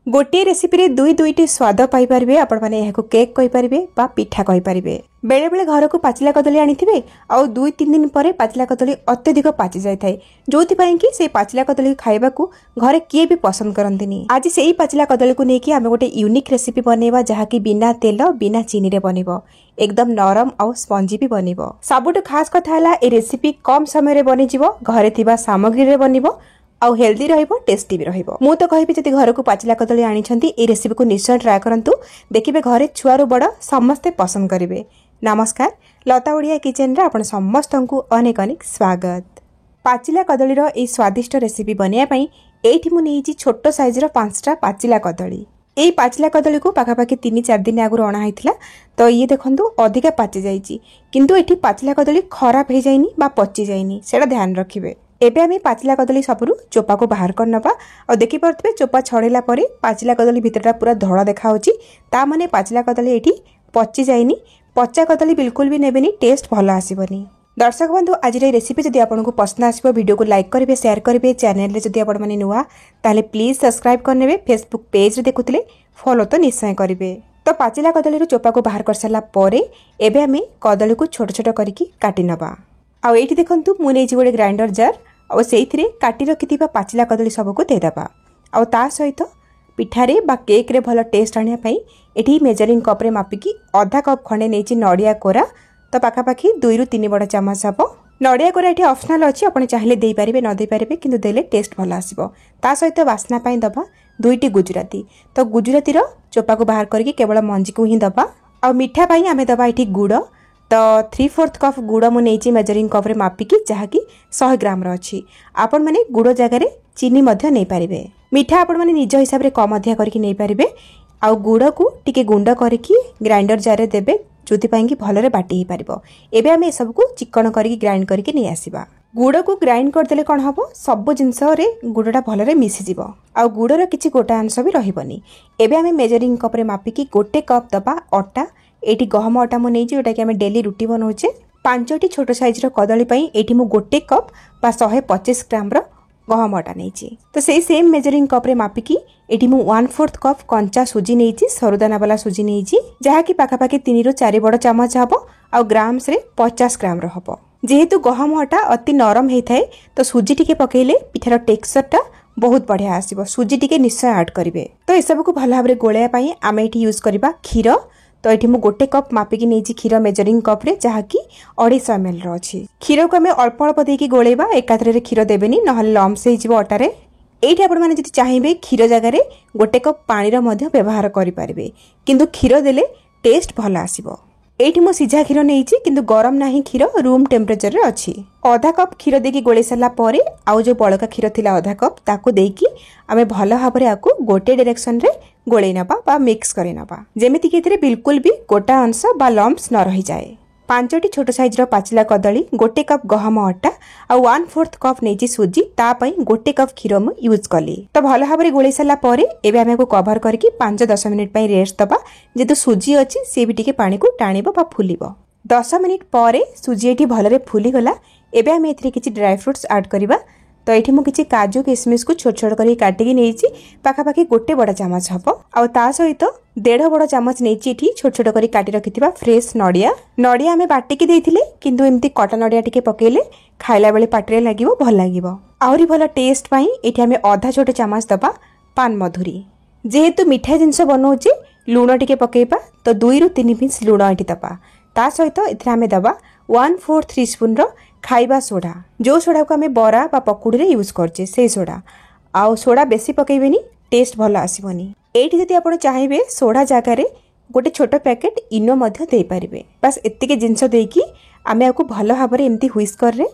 गोटे रेसिपी रे दुई दुईटी स्वाद पाइपारे आपण मैंने यहाँ केक कहींपारे पिठा कहींपारे। बेले बेले घर को पाचिला कदली आनी आउ 2-3 दिन पर पाचिला कदली अत्यधिक पाचि जाए जो कि पाचिला कदली खाइबा घरे किए भी पसंद करती। आज से ही पाचिला कदली को लेकिन आम गोटे यूनिक रेसिपी बनइबा जहाँकि बिना तेल बिना चीनी रे बनिबो एकदम नरम और स्पंजी भी बनिबो। सबुठ खास कथा है ए रेसिपी कम समय रे बनी जिवो घरे थिबा सामग्री रे बनिबो आउ हेल्दी रहिबो टेस्टी भी रहिबो। मु तो कहबी जदि घर को पाचिला कदली आनिछंती ए रेसिपी को निश्चय ट्राई करंतु देखिबे घरे छुआरू बड़ समस्ते पसंद करिवे। नमस्कार लता ओडिया किचन रे आपण समस्त को अनेक अनेक स्वागत। पाचिला कदली रो ए स्वादिष्ट रेसिपी बनिया पई एठी मु नेइची छोटो साइज रो 5टा पाचिला कदली। ए पाचिला कदली को पाखापाखि 3-4 दिन आगु अणा हैथिला तो ये देखंतु अधिका पाचि जाईची किंतु एठी पाचिला कदली खराब हे जाइनी बा पचि जाइनी सेटा ध्यान रखिबे। एबे आमे पाचिला कदली सबरु चोपा को बाहर कर नबा और देखि परतबे चोपा छड़ेला परे पाचिला कदली भितरटा पूरा धड़ा देखा होची ता माने पाचिला कदली एठी पचि जाइनी। पच्चा कदली बिल्कुल भी नेबेनी टेस्ट भलो आसीबनी। दर्शक बंधु आज रेसिपी जदि आपनको पसंद आसीबो वीडियो को लाइक करिवे शेयर करिवे चैनल रे जदि आपण माने नुवा ताले प्लीज सब्सक्राइब करनेबे फेसबुक पेज रे देखुतले फॉलो तो निश्चय करिवे। तो पाचिला कदली रो चोपा को बाहर कर साला परे एबे आमे कदली को छोट छोट करिकी काटी नबा। आ एठी देखंतु मु नेछि गोटे ग्राइंडर जार और से काटी रखि पाचिला कदली सबको देदेबा आ ता सहित पिठारे बा केक रे भलो टेस्ट आनिया पई एठी मेजरिंग कप रे मापिकी आधा कप खंडे नेछि नडिया कोरा तो पाखापाखि 2-3 बड़ चामच हबो। नडिया कोरा एठी ऑप्शनल अछि आपण चाहिले देई परिबे न देई परिबे किंतु देले टेस्ट भलो आसीबो। ता सहित वासना पई दबा 2टी गुजराती तो गुजराती रो चोपा को बाहर करके केवल मंजी को ही दबा। आ मिठा पई आमे दबा एठी गुड़ तो 3/4 कप गुड़ मु नेछि मेजरिंग कप रे मापिकी जहाँकि 100 ग्राम रछि। आपण माने गुड़ जगह चीनी मध्य नहीं पारिबे। मिठा आपण माने निज हिसाब रे कम अधिया करके नहीं पारिबे। आउ गुड़ को टिके गुंड करके ग्राइंडर जार रे देबे जोति पाई कि भलरे बाटी ही पारिबो। एबे आमे सब को चिकन करके ग्राइंड करके नहीं आसीबा। गुड़ को ग्राइंड कर देले कोन हबो सब जिंस रे गुड़टा भलरे मिसि जिवो आउ गुड़ रो किछि गोटा अंश भी रहिबनी। एबे आमे मेजरिंग कप रे मापिकी गोटे कप दबा अटा एठी गहम अटा मु नेछि जोटा कि आमे डेली रुटी बनाउछे। 5टी छोट साइज रो कदली पई एठी मु गोटे कप बा 125 ग्राम रो गहम अटा नेछि। तो सेही सेम मेजरिंग कप रे मापिकी एठी मु 1/4 कप कंचा सुजी नेछि सरुदाना वाला सुजी नेछि जहा कि पाखापाखि 3-4 बड़ चामच हबो आ ग्राम्स रे 50 ग्राम रो हबो। जेहेतु गहम अटा अति नरम हे थाए तो सुजी टिके पकेइले पिठार टेक्सचरटा बहुत बढ़िया आसीबो। सुजी टिके निश्चय ऐड करिवे। तो ए सब को भला भाबरे गोळया पई आमे एठी यूज करबा खीर। तो ये मु गोटे कप मापिकी नहीं क्षीर मेजरिंग कप रे जहाँकि 250 ml रही। क्षीर को आम अल्प अल्प देकी गोलेबा एकाथरे क्षीर देवेनी नहले लम्स हो अटारे। ये आपण मैंने चाहिए क्षीर जगार गोटे कप पानी व्यवहार करें किंतु क्षीर देले टेस्ट भल आसो। ये मु सीझा क्षीर नहीं किंतु गरम ना क्षीर रूम टेम्परेचर रे अच्छी। आधा कप क्षीर देकी गोले सारा पर आउ जो बड़का क्षीर थिला आधा कप ताकू देकी आमे भल भाव में आपको गोटे डायरेक्शन रे गोले नबा बा मिक्स करे नबा जेमिति कि एथिरे बिल्कुल भी गोटा अंश बा लम्स न रही जाए। 5टी छोट साइज रो पाचिला कदली गोटे कप गहम अटा आ 1/4 कप नेछि सुजी ता पई गोटे कप क्षीर मु यूज कली। तो भल भाव में गोले सारा पर एबे आमे को कवर करके 5-10 मिनिट पई रेस्ट दबा जेतु सुजी अछि से भी टिके पानी को टाणिबो बा फुलिबो। 10 मिनिट पर सुजी एठी भलरे फुली गला। एबे आमे एथिरे किछि ड्राई फ्रूट्स ऐड करबा। तो ये मुझे काजू किशमिश को छोट छोट कर काटिकी नहीं पाखापाखि गोटे बड़ चामच हम आ ता सहित 1.5 बड़ चामच नहीं छोट छोट कर काटी रखि फ्रेश नड़िया नड़िया आम बाटिकी देथिले किंतु एमती कटा नड़िया टिके पकेले खाइला बेले पाटिरे लागिवो भल लागिवो। आहुरी भल टेस्ट पाई एठी आमे आधा छोट चामच दबा पान मधुरी। जेहेतु मिठा जिनस बनाऊे लुण टिके पकेबा तो 2-3 पिंच लुण एठी दबा। ता सहित एथिरे आमे दबा 1/4 टीस्पून रो खाइबा सोडा जो सोडा को आमे बरा बा पकुड़ी रे यूज करछे से सोडा आउ सोडा बेसी पकेइबेनी टेस्ट भलो आसीबनी। एठी जति आपण चाहिबे सोडा जागा रे गोटे छोट पैकेट इनो मध्य देई परिबे। बस एतिके जिंस देकी आमे आकु भलो भाबरे एम्ति व्हिस्कर रे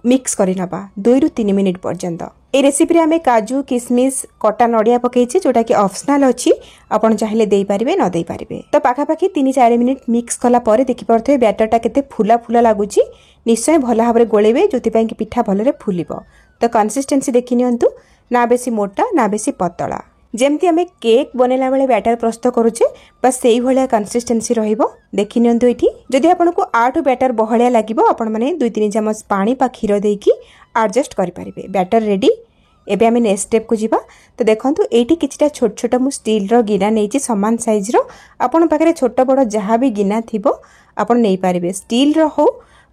मिक्स करि नबा 2-3 मिनिट पर्यंत। ए रेसिपी रे आमे काजू किशमिश कटा नड़िया पकेइछे जोटा कि ऑप्शनल अछि आपण चाहिले देई परिबे न देई परिबे। तो पाखापाखि 3-4 मिनिट मिक्स कला परे देखि परथे बैटरटा केते फुला फुला लागुची निश्चय भल भाव गोलेबे जोति पाई कि पिठा भलरे फुलिबो। तो कंसिस्टेंसी देखि नियंतु ना बेसी मोटा ना बेसी पतला जेमती आमे केक बनेला बेले बैटर प्रस्तुत करूचे बस सेही भलिया कंसिस्टेंसी रहिबो। देखि नियंतु एठी जदि आपनको आठु बैटर बहलिया लागिबो आपण माने 2-3 चमच पानी पा खीर देकी एडजस्ट करि परिबे। बैटर रेडी एबे आमे नेक्स्ट स्टेप को जीवा। तो देखंतु एठी किछटा छोट छोट मु स्टील रो गिना नेछि समान साइज रो। आपन पाखरे छोट बड़ जहाँ भी गिना थिबो आपन नै पारिबे, स्टील रो हो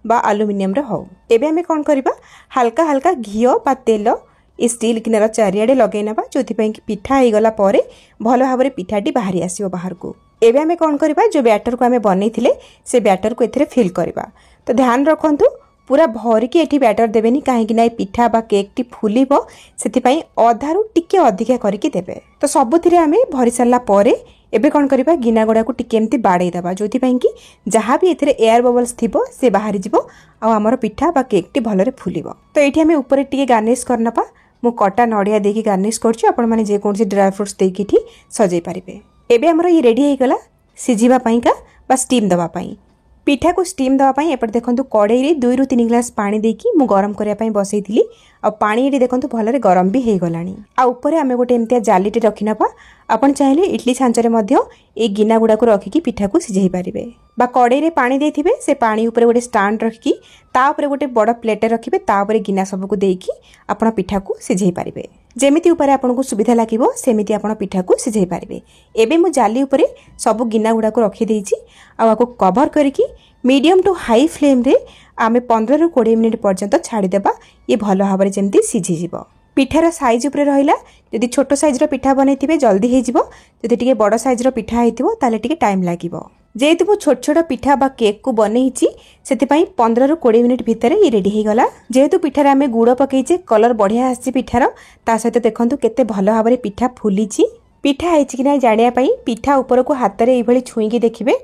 बा एल्युमिनियम रो हो। एबे आमे कोन करबा, हल्का हल्का घिओ बा तेल ए स्टील गिनार चारिआडे लगे नेबा, जोथि पई कि पिठा हे गला परे भलो भाबरे पिठाटी बाहरी आसीबो बाहर को। एबे आमे कोन करबा, जो बैटर को आमे बनेइथिले से बैटर को एथिरे फिल करबा। तो ध्यान रखंतु पूरा भरिकी एठी बैटर देबेनी, काहेकि ना पिठा बा केक टी फुलिबो, सेति पई अधारु टिके अधिका करके देबे। तो सबुथिरे आमे भरि सारला परे एबे कोन करबा, गिना गोडा को टिके एमती बाडे दबा, जोथि पई कि जहाँ भी एथिरे एयर बबल्स थिबो से बाहरी जिवो आ हमर पिठा बा केक टी भलरे फुलिबो। तो एठी आमे ऊपर टिके गार्निश करनपा। मु कटा नडिया देकी गार्निश करछु, आपण माने जे कोनसी ड्राई फ्रूट्स देकी ठी सजै पारिबे। एबे हमर ये रेडी हे गला सिझिबा पई का बा स्टीम दबा पई। पिठा को स्टीम दवा पई एपट देखंतु कड़ाई रे 2 ରୁ 3 ग्लास पानी देकी मु गरम करिया पई बसैथिली। आ पानी एडी देखंतु भलरे गरम भी हे गलानी। आ ऊपर आमे गोटे एमतिया जालीटे रखिनपा। आपण चाहिले इडली छांचरे मध्य ए गिना गुडा को रखिकी पिठा को सिझै पारिबे। बा कड़ाई रे पानी देथिबे, से पानी ऊपर गोटे स्टैंड रखिकी ता ऊपर गोटे बड़ प्लेट रखिबे, ता ऊपर गिना सब को देकी आपण पिठा को सिझै पारिबे। जेमिति ऊपर आपन को सुविधा लागिबो सेमिति आपण पिठा को सिझै पारिबे। एबे मु जाली ऊपर सब गिना गुडा को रखि देइची। आ आको कवर करिकी मीडियम टू हाई फ्लेम रे आमे 15 ରୁ 20 मिनिट पर्यंत छाड़ी देबा। ये भलो भाबरे जेमती सिझी जिवो। पिठार साइज ऊपर रहिला, जदि छोटो साइज रो पिठा बनैथिबे जल्दी हे जिवो, जदि टिके बड़ साइज रो पिठा हेतिबो ताले टिके टाइम लागिवो। जेहेतु मु छोट छोट पिठा बा केक को बनैछि, सेति पई 15 ରୁ 20 मिनिट भितर ये रेडी हे गला। जेहेतु पिठार आमे गुड़ पकैछे, कलर बढ़िया आछि पिठार, ता सहित देखंतु केते भलो भाबरे पिठा फुलिछि। पिठा हेछि कि नै जानिया पई पिठा ऊपर को हाथ रे एभली छुईकी देखिबे,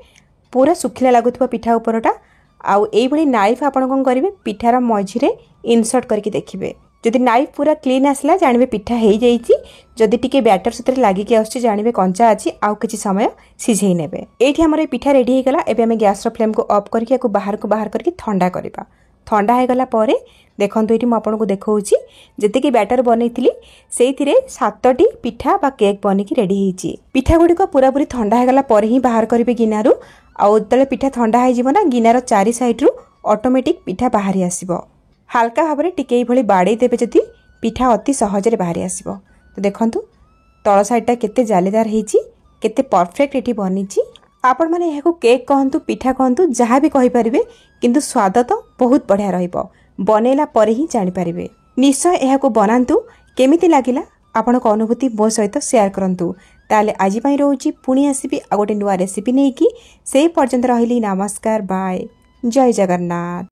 पूरा सुखिला लागुथबा पिठा ऊपरटा। आउ एई भली नाइफ आपण कोन करिवे, पिठार मझिरे इनसर्ट करके देखिबे। जदि नाइफ पूरा क्लीन आसला जानिबे पिठा हेई जाईछि। जदि टिके बैटर सतरे लागि के आछी जानिबे कंचा अछि। आउ किछि समय सिझेई नेबे। एठी हमर पिठा रेडी हे गला। एबे हमें गैस रो फ्लेम को ऑफ करके याको बाहर करके ठंडा करबा। ठंडा हे गला परे देखंतु एठी म आपण को देखौछि जति कि बैटर बनैथिली सेइथिरे 7टी पिठा बा केक बनिकी रेडी हेछि। पिठा गुडी को पूरा पूरी ठंडा हे गला परे ही बाहर करिवे गिनारू। आउ तले पिठा ठंडा हे जिवो ना, गिनार चारि साइड रु ऑटोमेटिक पिठा बाहरी आसीबो। हल्का भाबरे टिके भली बाडे देबे जति पिठा अति सहज रे बाहरी आसीबो। तो देखंतु तळ साइडटा केते जालीदार हेछि, केते परफेक्ट एठी बनिछि। आपण माने एहाको केक कहंतु पिठा कहंतु जहाँ भी कहि परिबे, किंतु स्वाद तो बहुत बढ़िया रहिबो। बनेला परे ही जानि परिबे। निश्चय एहाको बनांतु। केमिति लागिला आपण को अनुभूति मो सहित शेयर करंतु। ताले आजि पई रहउची, पुणी आसीबी आ गोटे नुवा रेसिपी नेकी। सेही पर्यंत रहिली। नमस्कार, बाय, जय जगन्नाथ।